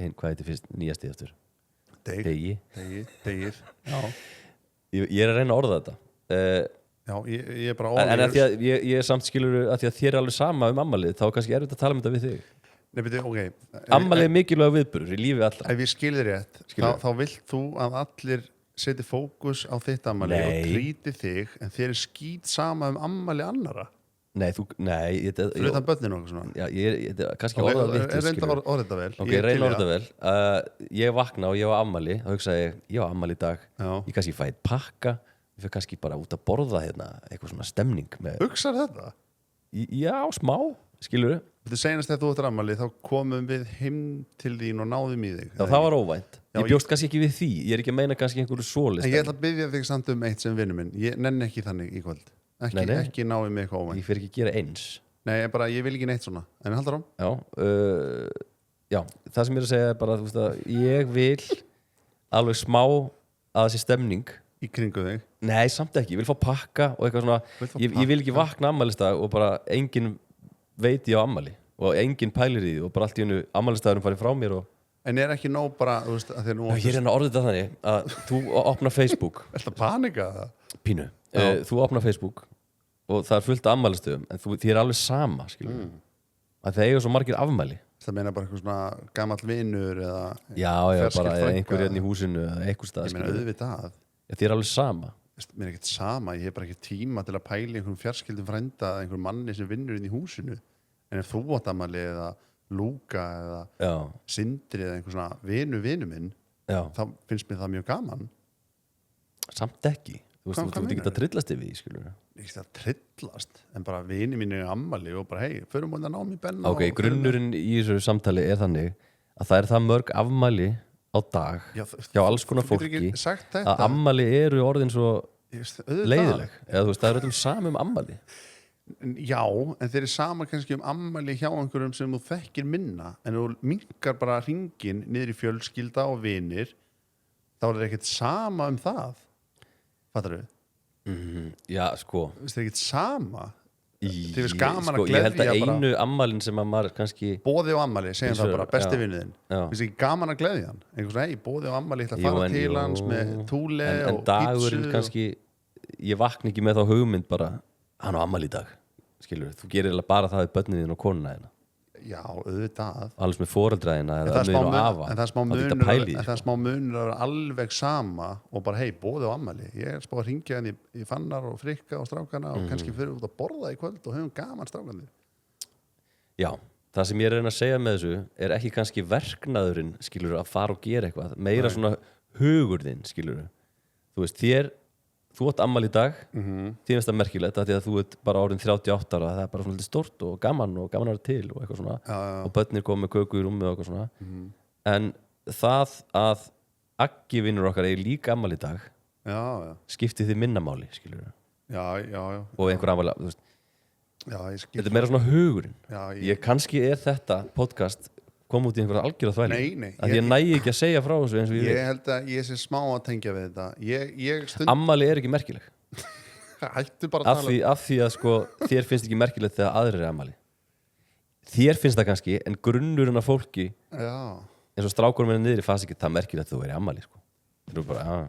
Hvað heitir fyrst nýjasti eftir? Degir. Já. Ég er að reyna að orða þetta. Já, ég er bara en að því að ég er samt skilur að því að þér er alveg sama afmælið þá kannski er þetta að tala þetta við þig. Nei, byrju, ok. Afmælið er mikilvæg viðburður í lífi allra. Ef ég skilði rétt, þá vilt þú að allir seti fókus á þitt afmæli og tríti þig en þér er skít sama afmæli annara. Nei, fyrir það börnin og svona. Já, ég kannski orðað vitlaust. Reynda orða þetta vel. Ok, reyna orða þetta vel. Ég vakna og ég á afmæli þá hugsaði ég á afmæli í dag. Ég kannski fæ eitt pakka. Ég fyrir kannski bara út að borða hérna eitthvað svona stemning með. Hugsar þetta? Já, smá, skilur þú? Þetta senast þegar þú ættir afmæli þá komum við heim til þín og náðum í þig. Já, það var óvænt. Ég bjóst kannski ekki við því. Ég er ekki að meina kannski einhverju svoleiðis. En ég ætla að biðja þig samt eitt sem vinur minn. Ég nenni ekki þannig í kvöld. Ekki náði mig eitthvað óvænt. Ég fyrir ekki að gera eins. Nei, ég vil ekki neitt svona. En haldur á? Já, það sem ég er að segja er bara, þú veist að ég vil alveg smá að það sé stemning í kringu þig. Nei, samt ekki. Ég vil fá pakka og eitthvað svona. Ég vil ekki vakna afmælisdag og bara enginn veit ég á afmæli og enginn pælir í því og bara allt í einu afmælisdagurum farið frá mér og... En er ekki nóg bara, þú veist, að þér nú... Ég er hérna orðið þetta þannig að þú opnar Facebook. Er þetta panika það? Pínu. Þú opnar Facebook og það er fullt af afmælistöðum en þér er alveg sama, skilur. Að það eiga svo margir afmæli. Það meina bara eitthvað svona gamall vinur eða já, bara einhver hérna í húsinu eða eitthvað stað. Ég meina auðvitað. Þér er alveg sama. Mér er ekkert sama, ég hef bara ekki tíma til að pæla einhverjum fjarskildum frænda eða einhverjum manni sem vinnur inn í húsinu. En ef þú átt afmæli eða Lúka eða Sindri eða einhver svona vinu minn, þá finnst mér það mjög gaman. Samt ekki. Þú ert ekki að trillast yfir því, skilur við. Ekki að trillast, en bara vini mín er ammali og bara, hei, förum við að ná mér benna. Ok, grunnurinn í þessu samtali er þannig að það er það mörg afmæli á dag hjá alls konar fólki að ammæli eru orðin svo leiðileg. Eða þú veist, það er öllum sama ammæli. Já, en þeir eru sama kannski ammæli hjá einhverjum sem þú þekkir minna, en þú minkar bara hringin niður í fjölskylda og vinir, þá er það ekkert sama það. Fattar við? Já, sko. Það er ekkert sama. Þið veist gaman að gleðja ég held að einu ammælin sem að maður kannski Boði og ammæli, segjum það bara, besti vinnuðinn. Þið ekki gaman að gleðja hann? Einhvers veginn, Boði og ammæli, ég ætla að fara til hans með túle og pítsu. En dagurinn kannski, ég vakna ekki með þá hugmynd bara, hann á ammæli í dag. Skilur, þú gerir bara það við börnin þín og konuna þína. Já, auðvitað. Alls með foreldræðina eða ömmuðin og afa. En það er smá munur að vera alveg sama og bara, hei, Boði og ammæli. Ég er spáð að ringja henni í Fannar og Frikka og strákana og kannski fyrir út að borða í kvöld og höfum gaman strákanir. Já, það sem ég er að reyna að segja með þessu er ekki kannski verknaðurinn, skilur, að fara og gera eitthvað. Meira svona hugur þinn, skilur. Þú veist, þú átt ammæli í dag, þér finnst það merkilegt að því að þú ert bara orðin 38 ára, það er bara svona stórt og gaman að vera til og eitthvað svona og börnir koma með köku í rúmi og eitthvað svona en það að Aggi vinnur okkar er líka ammæli í dag skipti þið minnamáli, skilur við og einhver ammæli, þú veist þetta er meira svona hugurinn ég kannski er þetta podcast kom út í einhverja algjörða þvæli að ég nægi ekki að segja frá þessu eins og ég held að ég sé smá að tengja við þetta ammæli er ekki merkileg hættu bara að tala af því að sko þér finnst ekki merkilegt þegar aðrir er ammæli þér finnst það kannski en grunnurinn af fólki eins og strákurum er niður í fasi ekki það merkilegt þú er í ammæli sko. Þú bara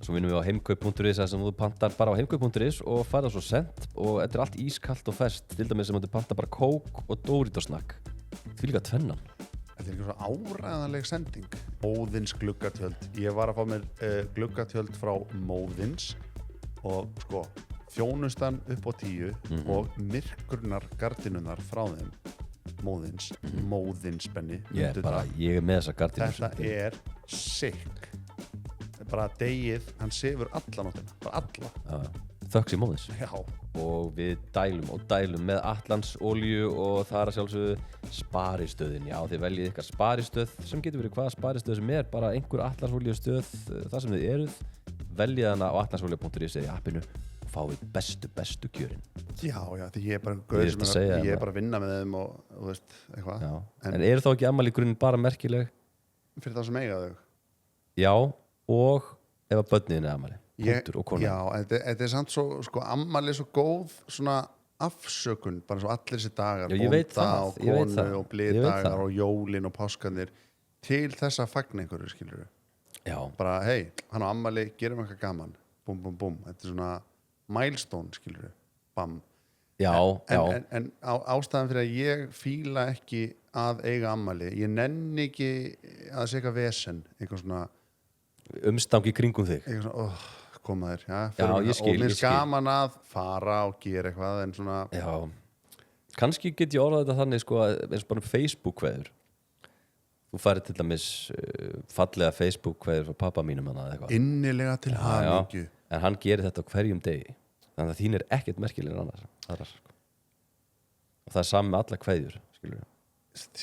svo vinnum við á heimkaup.is sem þú pantar bara á heimkaup.is og færða svo sent og þetta er allt ískalt og ferskt til dæmis sem þú pantar bara kók og Doritos-snakk því líka tvennan. Þetta er eitthvað svo áræðanleg sending. Móðins gluggatjöld. Ég var að fá mér gluggatjöld frá Móðins og sko þjónustan upp á 10 og myrkurnar gardinunnar frá þeim. Móðins. Móðins Benni. Ég er með þessa gardinu. Þetta er sick. Bara degið, hann sefur alla nóttina. Bara alla. Þökks í Móðins. Já. Og við dælum með Atlansolíu og það er að sjálfsögðu sparistöðin. Já, þið veljið ykkar sparistöð sem getur verið hvaða sparistöð sem er, bara einhver Atlansolíu stöð þar sem þið eruð. Veljið hana á atlansolíu.is eða í appinu og fáið bestu kjörin. Já, því ég er bara gauð sem ég er bara að vinna með þeim og þú veist, eitthvað. En eru þá ekki ammæli í grunninn bara merkileg? Fyrir það sem eiga þau? Já, og ef að börnin er ammæli. Já, þetta er samt svo sko, ammæli er svo góð svona afsökun, bara svo allir þessi dagar bónda og konu og blíðdagar og jólin og páskanir til þess að fagna einhverju, skilur við bara, hei, hann á ammæli, gerum eitthvað gaman búm, búm, búm, þetta er svona milestone, skilur við, bam en ástæðan fyrir að ég fíla ekki að eiga ammæli, ég nenni ekki að það sé eitthvað vesen, eitthvað svona umstangi kringum þig eitthvað svona, koma þér, ég skil, og mér gaman að fara og gera eitthvað en svona kannski get ég orðað þetta þannig sko, eins og bara Facebook-kveður þú færir til dæmis fallega Facebook-kveður frá pappa mínum innilega til hamingju en hann gerir þetta á hverjum degi þannig að þín er ekkert merkilegir aðrar sko. og það er saman með alla kveðjur skilur við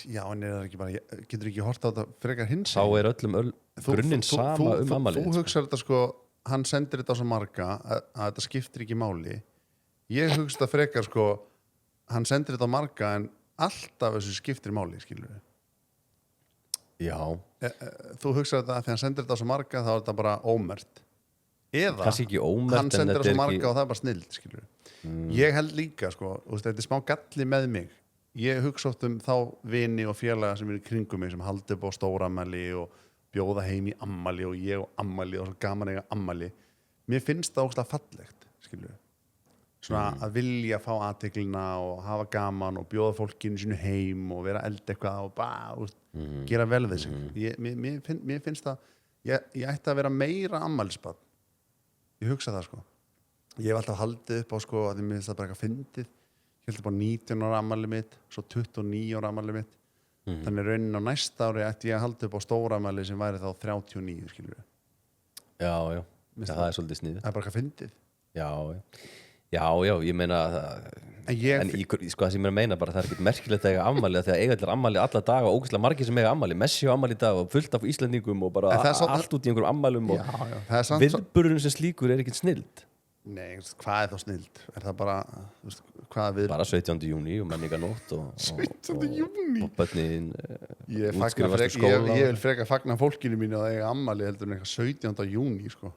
já, en er það ekki bara, getur ekki hort á þetta frekar hins þá er öllum grunninn sama ammælið þú hugsar þetta sko hann sendir þetta á svo marga að þetta skiptir ekki máli ég hugsa þetta frekar sko hann sendir þetta á marga en alltaf þessu skiptir máli, skilur við þú hugsar þetta að því hann sendir þetta á svo marga þá er þetta bara ómerkt eða hann sendir þetta á svo marga og það er bara snill, skilur við ég held líka sko, þetta er smá galli með mig ég hugsa oft þá vini og félaga sem eru kringum mig sem haldi upp á stóramæli og bjóða heim í ammæli og ég og ammæli og svo gaman eiga ammæli mér finnst það ógeðslega fallegt skilur svona að vilja fá athyglinna og hafa gaman og bjóða fólkinu sínu heim og vera eld eitthvað og bara gera vel við sig mér finnst það ég ætti að vera meira ammælisbarn ég hugsa það sko ég hef alltaf haldið upp á sko að mér finnst það bara eitthvað fyndið ég held upp á 19 ára ammæli mitt svo 29 ára ammæli mitt þannig raunin á næsta ári ætti ég að halda upp á stóra ammæli sem væri þá 39 skilur við já, það er svolítið sniðið það er bara eitthvað fyndið já, ég meina en sko það sem ég meina bara það er ekkert merkilegt að eiga ammæli þegar eiga allir ammæli alla daga og ógeðslega margir sem eiga ammæli Messi á ammæli í dag og fullt af Íslendingum og bara allt út í einhverjum ammælum og viðburðurinn sem slíkur er ekkert snild Nei, hvað er þá snild? Er það bara hvað við bara 17. júní og menningarnótt 17. júní? og börnin ég vil freka fagna fólkinu mínu að eiga ammæli heldur en eitthvað 17. júní sko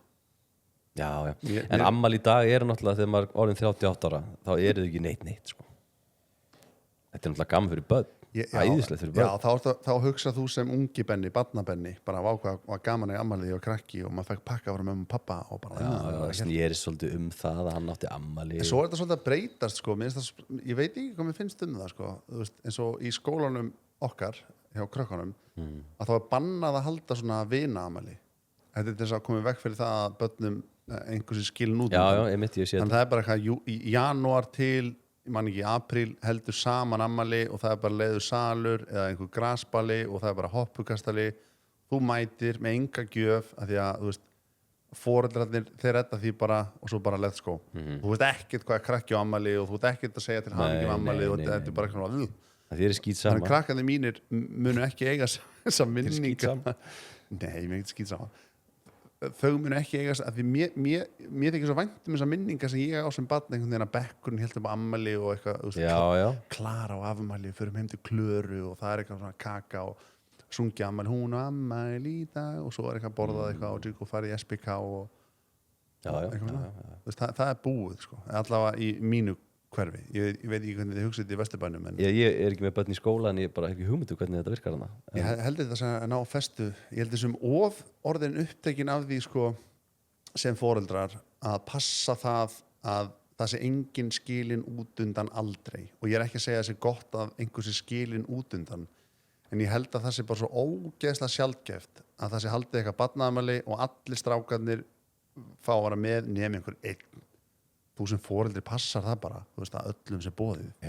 Já, en ammæli í dag eru náttúrulega þegar maður orðin 38 ára þá eru þau ekki neitt sko. Þetta er náttúrulega gaman fyrir börn æðislegt fyrir börn Já, þá hugsað þú sem ungi Benni, barnabenni bara var gaman að ammæli og krakki og maður fekk pakka frá mömmu og pappa og bara það snýri svolítið það að hann átti ammæli En svo er þetta svolítið að breytast sko ég veit ekki hvað mér finnst það sko eins og í skólanum okkar hjá krökkunum að það var bannað að halda svona vina-ammæli Þetta er þess að komið vekk fyrir það að börnum einhversi skilin út þannig það er bara eitthvað í janúar til ég man ekki, apríl heldur saman ammæli og það er bara leiður salur eða einhver grasballi og það er bara hoppukastali þú mætir með enga gjöf af því að þú veist foreldrarnir þeir redda því bara og svo bara let's go þú veist ekkert hvað er krakki á ammæli og þú veist ekkert að segja til hamingju ammæli og þetta er bara eitthvað það er skýt saman þannig krakkandi mínir munu ekki eiga þessa minninga nei, mér ekki skýt saman þau munu ekki eiga að því mér þykir svo vænt þessar minningar sem ég á sem barn einhvern veginn að bekkurinn hélt upp á ammæli og eitthvað Klara á afmæli förum heim til Klöru og það er eitthvað svona kaka og sungja ammæli hún og ammæli í dag og svo er eitthvað borðað eitthvað og farið í SPK og það er búið sko allavega í mínu hverfi ég veit ekki hvernig þið hugsið þetta í Vesturbænum ég er ekki með börn í skóla en ég bara hef ekki hugmyndu hvernig þetta virkar hana ég held þetta að ná festu ég held þessum of orðin upptekin af því sko sem foreldrar að passa það að það sé engin skilin út undan aldrei og ég er ekki að segja að það sé gott að einhversi skilin út undan en ég held að það sé bara svo ógeðslega sjaldgæft að það sé haldið eitthvað barnaafmæli og allir strákarnir fá að vera með nema einhver einn þú sem foreldri passar það bara þú veist að öllum sem boðið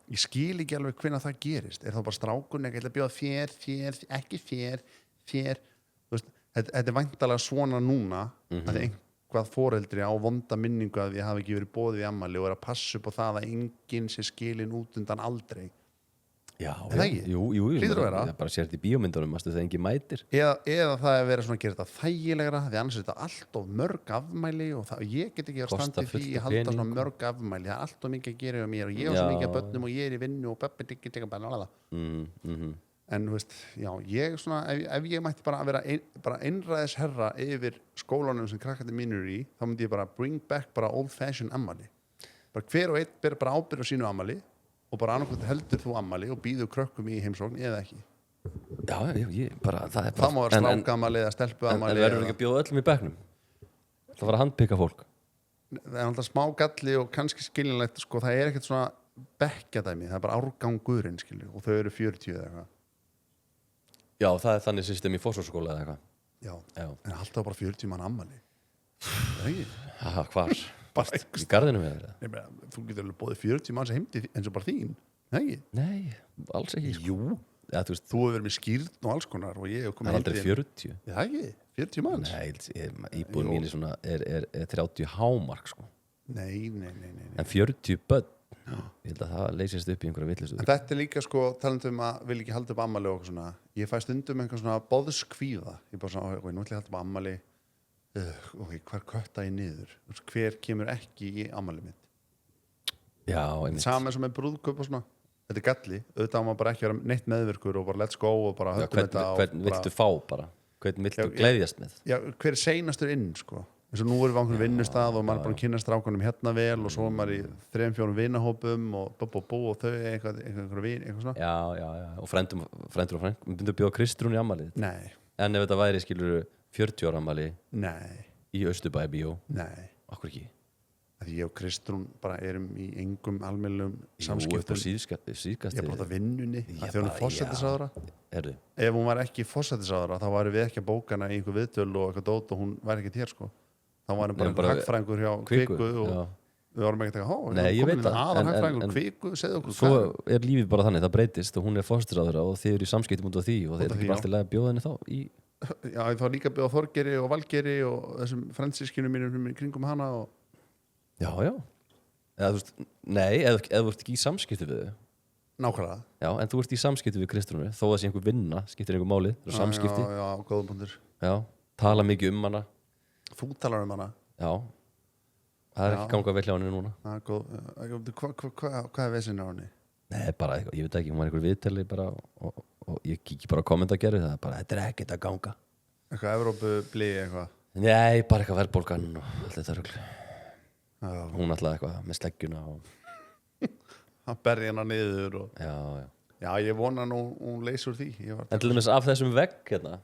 ég skil ekki alveg hvenær það gerist er það bara strákun ekki að bjóða fér ekki fér þú veist, þetta er væntalega svona núna að einhvað foreldri á vonda minningu að ég hafi ekki verið boðið í ammæli og er að passa upp á það að enginn sé skilin út undan aldrei jú, hlýtur að vera það bara sér þetta í bíómyndunum það engin mætir eða það er verið svona að gera þetta þægilegra því annars er þetta allt of mörg afmæli og ég get ekki að standa því að halda svona mörg afmæli það er allt of mikið að gera um mér og ég er svo mikið að börnum og ég er í vinnu og böppi diggi en þú veist, ég svona ef ég mætti bara að vera einræðis herra yfir skólanum sem krakkandi mínur í þá myndi ég bara bring back bara old fashion ammæli bara hver og einn ber bara ábyrgð á sínu ammæli og bara annarkvæmt heldur þú ammæli og býður krökkum í heimsókn eða ekki það má vera strákammæli eða stelpuammæli en verður ekki að bjóða öllum í bekknum það var að handpika fólk það er alltaf smá galli og kannski skiljanlegt sko, það er ekkert svona bekkjadæmi það er bara árgangurinn skilju og þau eru 40 eða eitthvað það er þannig system í fósfórskóla eða eitthvað en alltaf bara 40 mann ammæli hvar? í garðinu með það þú getur alveg bóðið 40 manns heimdi eins og bara þín nei, alls ekki jú, þú hefur verið með skýrn og alls konar og ég hef komið það er aldrei 40 það ekki, 40 manns íbúin mín er 30 hámark sko. nei en 40 börn ég held að það leysist upp í einhverja vitlistu en þetta er líka sko, talandum að vil ekki halda upp ammæli og svona, ég fæ stundum einhver svona boðskvíða, ég bara svona, nú ætla ég að halda upp ammæli hvar kötta ég niður hver kemur ekki í ammæli mitt einmitt saman sem er brúðkaup og svona þetta er galli, auðvitað á maður bara ekki að vera neitt meðvirkur og bara let's go og bara höldum þetta hvern viltu fá bara, hvern viltu gleðjast með hver er seinastur inn sko eins og nú erum við á einhvern vinnustað og maður er bara að kynna strákunum hérna vel og svo er maður í 3-4 vinahópum og og þau einhver vin eitthvað svona og frendur og frendur myndu að bjóða Kristrún í ammælið nei en ef þetta væri skilur 40 ára ammæli nei í Austurbæ bíó nei okkur ekki því því ég og Kristrún bara erum í engum almennum samskiptum síðkast ég er bara á vinnunni að því hún forsætisráðherra ef hún var ekki forsætisráðherra þá væri við ekki að bóka hana í einhver viðtöl og eitthvað dót og hún væri ekki hér sko þá var hann bara einhver hagfræðingur hjá Kviku og við vorum ekki að Kviku, segðu okkur svo er lífið bara þannig, það breytist og hún er forsætisráðherra og þið eru í samskiptum út af því og þið er ekki alltaf að bjóða henni þá í já, ég þá líka bjóða Þorgeri og Valgeri og þessum fransískinu mínum kringum hana og... já eða þú veist, nei, eða þú ert ekki í samskipti við þau nákvæmlega já, en þú ert í samskipti við Kristrúnu þó að það sé einhver vinna, skiptir einhver máli það eru samskipti já, góðum punktur já, tala mikið hana þú talar hana já, það er ekki ganga vel hjá henni núna hvað er vesinni á henni? Nei, bara eitthvað, ég veit ekki, hún var einhver viðtali bara og ég kíkja bara að kommenta að gera það bara, þetta er ekkert að ganga eitthvað Evrópu blíi eitthvað? Nei, bara eitthvað verðbólgan og allt þetta rugl hún alltaf eitthvað með sleggjuna og hann berði hennar niður og... já, ég vona nú hún leysur því en til dæmis af þessum vegg hérna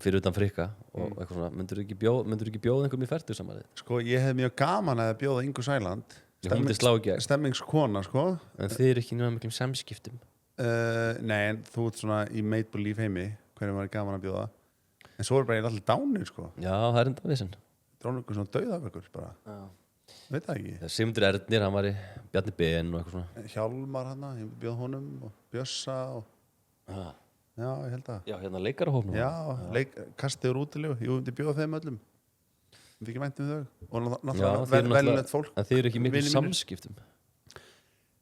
fyrir utan Frikka og eitthvað svona, myndur þú ekki bjóða einhverjum í ferdu samanlega? Sko, ég hef mjög gaman að bjóða Ingu Sæland stemmingskona, sko en þið eru ekki náða miklum samskiptum nei, en þú ert svona í made believe heimi hverjum var gaman að bjóða en svo er bara allir dánir, sko já, það er enda vissin drónur svona dauðafökur, bara veit það ekki Sigmundur Ernir, hann var í Bjarni Ben og eitthvað svona Hjálmar hann, ég bjóð honum og Bjössa og já, ég held að já, hérna leikarahófnum já, kastiður útilegu, ég myndi bjóða þeim öllum við ekki væntum þau og náttúrulega velnett fólk en þið eru ekki mikil samskiptum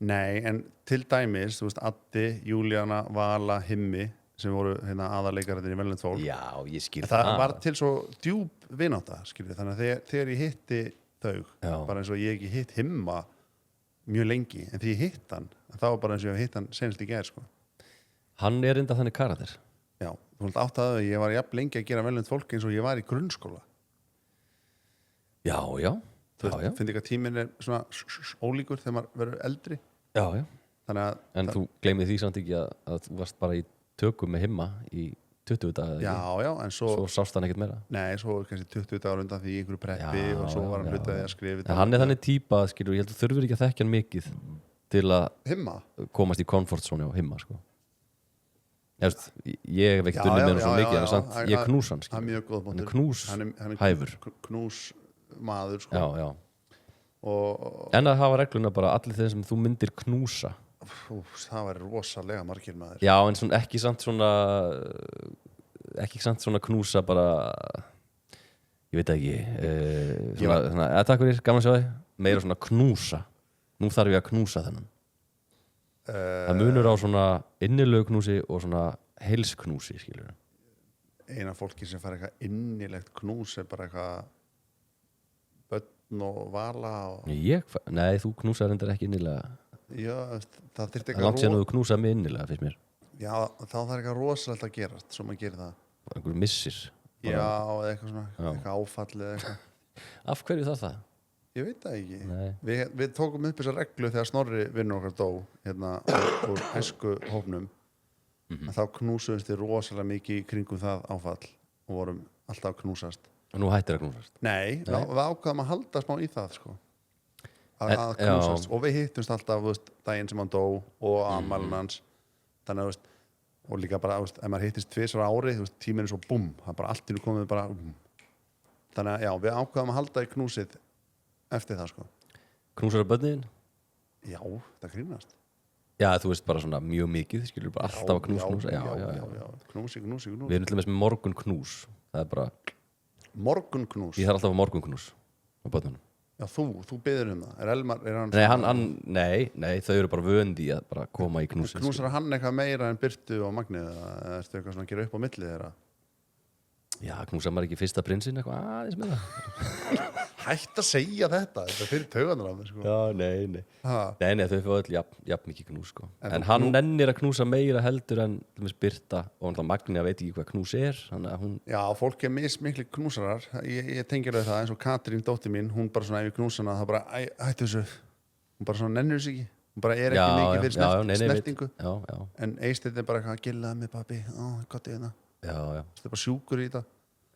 nei, en til dæmis þú veist, Addi, Júlíana, Vala, Himmi sem voru hérna aðarleikararnir í velnett fólk já, ég skil það var til svo djúp vinátta, skilur þannig að þegar ég hitti þau bara eins og ég ekki hitt Himma mjög lengi, en því ég hitt hann þá var bara eins og ég hitt hann senast í gær, sko hann er enda þannig karakter já, þú veist átt að ég var jafn lengi að gera velnett fólk eins og ég var í grunnskóla já finnst ekki að tíminn er svona ólíkur þegar maður verður eldri já en þú gleymið því samt ekki að þú varst bara í tökum með Himma í 20 daga já, en svo sást hann ekkert meira nei, svo kannski 20 dagar undan því í einhverju preppi og svo var hann hlutaði að skrifa en hann er þannig típa, skilur, ég held að þú þurfir ekki að þekkja hann mikið til að Himma? Komast í comfort zone á Himma, sko ég hef ekkert unnið með hann svo mikið en samt, ég knús hann, hann er mjög góð hann er knús hæfur knús maður, sko já en að hafa regluna bara allir þeir sem þú myndir knúsa það væri rosalega margir maður já, en svona, ekki samt svona knúsa bara ég veit ekki svona, takk fyrir, gaman að sjá þig meira svona knúsa nú þarf ég að knúsa þennan það munur á svona innilegu knúsi og svona heilsknúsi, skilur eina fólki sem fara eitthvað innilegt knús er bara eitthvað börn og Vala og... nei, þú knúsar reyndar ekki innilega já, það þyrfti eitthvað langt síðan að þú knúsar mig innilega, finnst mér já, þá þarf eitthvað rosalegt að gerast svo maður gerir það einhver missir já, eða eitthvað svona, eitthvað áfall eða eitthvað af hverju það? Ég veit það ekki við tókum upp þessa reglu þegar Snorri vinnur okkar dó hérna úr æsku hópnum að þá knúsuðumst þið rosalega mikið í kringum það áfall og vorum alltaf að knúsast og nú hættir að knúsast? Nei, við ákvaðum að halda smá í það, sko að knúsast og við hittumst alltaf veist, daginn sem hann dó og afmælinn hans þannig að og líka bara, veist, ef maður hittist 2 ári tíminn er svo búm, það er bara allt í nú komið bara þannig að já, við ákvaðum að halda í knúsið eftir það, sko knúsar á börnin? Já, það grínast já, þú veist bara svona mjög mikið skilur bara alltaf að knús knúsi við erum til dæmis með morgun knús það er bara morgun knús ég þarf alltaf að morgun knús á börnunum já, þú biður það er Elmar, nei, þau eru bara vöndi að bara koma í knúsi knúsar hann eitthvað meira en Byrtu og Magnið eða ertu eitthvað svona að gera upp á milli þeirra já, knúsar maður ekki fyrsta prinsinn eitthvað aðeins með það hætt að segja þetta fyrir tauganar af mér, sko já, nei, þau fá öll jafn mikið knús, sko en hann nennir að knúsa meira heldur en Birta og Magnið veit ekki hvað knús er já, fólk er mismikli knúsarar ég tengir það eins og Katrín, dóttir mín hún bara svona ef ég knúsana það bara hættu þessu hún bara svona nennir þessu ekki hún bara er ekki mikið fyrir snertingu en Eysteinn er bara eitthvað að gillaði mig, pabbi gott í þetta það er bara sjúkur í þetta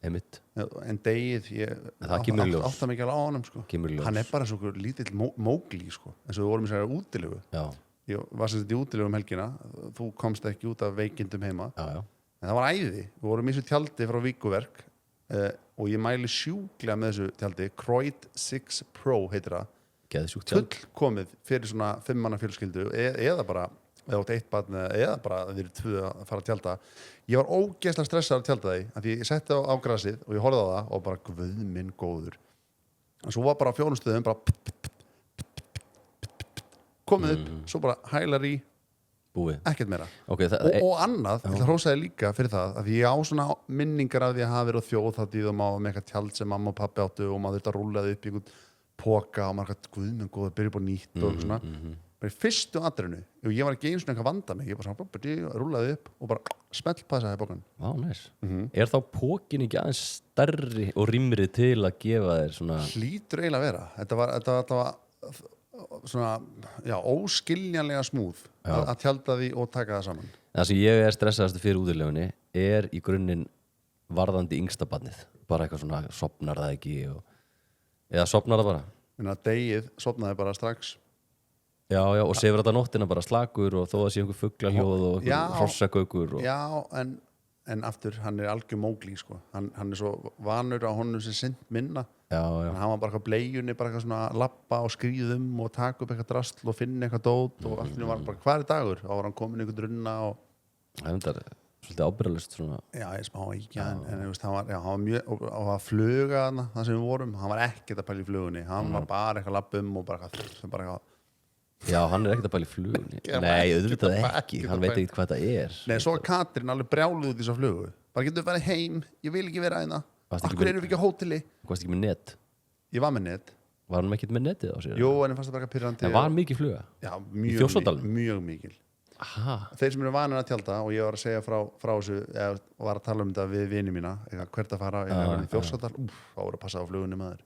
Einmitt. En Degið, ég átta mikið alveg á honum sko. Hann bara svo lítill Mowgli sko. eins og við vorum í sér útilegu ég var sem sagt í útilegu helgina þú komst ekki út af veikindum heima en það var æði, við vorum í þessu tjaldi frá Víkuverk og ég mæli sjúklega með þessu tjaldi Kroid 6 Pro heitir það fullkomið fyrir svona 5 manna fjölskyldu eða bara eða átt 1 barn eða bara þeir eru 2 að fara að tjalda ég var ógeðslega stressaður að tjalda því að ég setti á grasið og ég horfði á það og bara guð minn góður og svo var bara á 4 stöðum bara komið upp svo bara hælar í búið ekkert meira og annað, ég ætla að hrósa þér líka fyrir það að ég á svona minningar af því að hafa verið á þjóðhátíð og maður með eitthvað tjald sem mamma og pappi áttu og maður þurfti að rúlla þau upp í einhvern poka og maður guð minn góður, byrja upp á nýtt og svona bara í fyrstu atrinu og ég var ekki eins og eitthvað vanda mig ég bara svona rúllaði upp og bara smellpassaði bókan þá pókin ekki aðeins stærri og rýmri til að gefa þér svona hlýtur eiginlega að vera þetta var svona óskiljanlega smúð að tjalda því og taka það saman það sem ég stressaðast fyrir útilegunni í grunninn varðandi yngsta barnið bara eitthvað svona sopnar það ekki eða sopnar það bara Degið sopnaði bara strax Já, og sefur þetta nóttina bara slakur og þó að sé einhver fuglahljóð og hrossagaukur Já, en aftur, hann algjör Mowgli sko. hann svo vanur á honum sem synd minna hann var bara eitthvað bleiunni bara eitthvað svona lappa og skrýðum og taka upp eitthvað drastl og finna eitthvað dót og allt var bara, hvað dagur? Þá var hann komin einhvern runna og það er svolítið ábyrgðalust svona Já, ég smá ekki en hann var mjög og það fluga það sem við vorum hann var ekkert að pæla í flugunni hann var bara eitthvað lappum og bara eitthvað Já, hann ekkert að pæla í flugunni Nei, auðvitað ekki, hann veit ekki hvað það er Nei, svo Katrín alveg brjáluð út í svo flugu bara getur við farið heim, ég vil ekki vera aðeina Akkur erum við ekki á hóteli Varst ekki með net? Ég var með net Var hann ekki með netið á sér? Jú, en ég fannst það bara pirrandi En var mikið fluga? Já, mjög mikil Þeir sem eru vanir að tjalda og ég var að segja frá þessu eða var að tala þetta við vini mína hvert að fara í Þjórsárdal þá voru að passa á flugunni maður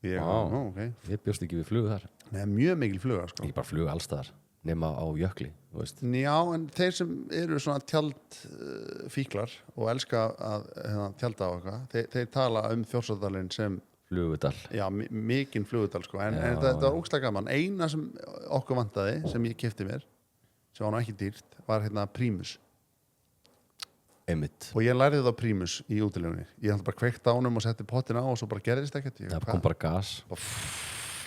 Ég bjóst ekki við flugu þar Nei, mjög mikil fluga sko. Ekki bara fluga allstaðar nema á jökli Já, en þeir sem eru svona tjaldfíklar og elska að tjalda á eitthvað þeir tala Þjórsárdalinn sem flugudal Já, mikinn flugudal sko. en þetta var ógeðslega gaman eina sem okkur vantaði sem ég keypti mér sem var nú ekki dýrt var Primus Einmitt. Og ég lærði það á Primus í útilegunni ég ætla bara kveikt á honum og setti pottin á og svo bara gerðist ekkert það kom bara gas og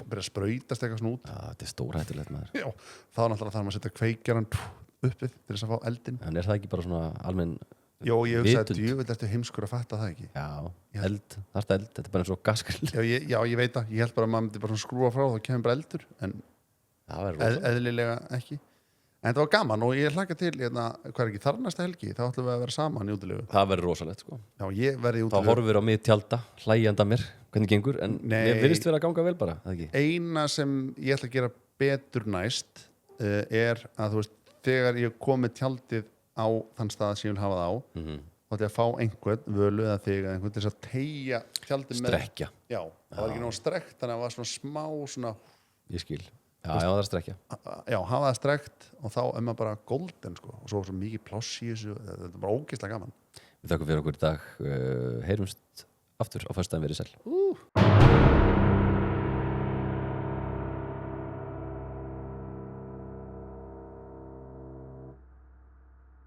byrja að sprautast eitthvað svona út þetta stórhættulegt maður Já, þá náttúrulega þarf maður að setja kveikjaran uppið til þess að fá eldin en það ekki bara svona almenn Jó, ég hugsaði að djöfull ertu heimskur að fatta það ekki eld, þetta er bara eins og gaskall Já, ég veit það, ég held bara að maður myndi bara skrúa frá þá kemur bara eldur en eðlilega ekki En þetta var gaman og ég hlakka til hvað ekki þar næsta helgi, þá ætlum við að vera saman í útilegu Það verður rosalegt sko Já, ég verði í útilegu Þá horfum við á mig tjalda, hlægjanda mér hvernig gengur, en mér virðist vera að ganga vel bara Eina sem ég ætla að gera betur næst er að þú veist, þegar ég kom með tjaldið á þann stað sem ég vil hafa það á þá ætla ég að fá einhvern, völu eða þig eða einhvern til þess að teygja tjaldið með Strekkja Já, það var ekki nóg strekt, þannig að það var svona smá svona Ég skil Já, það er strekja Já, hafa það strekt og þá er maður bara golden sko. og svo mikið pláss í þessu þetta er bara ógeðslega gaman Við þakkum fyrir okkur í dag heyrumst aftur á föstudaginn verið sæl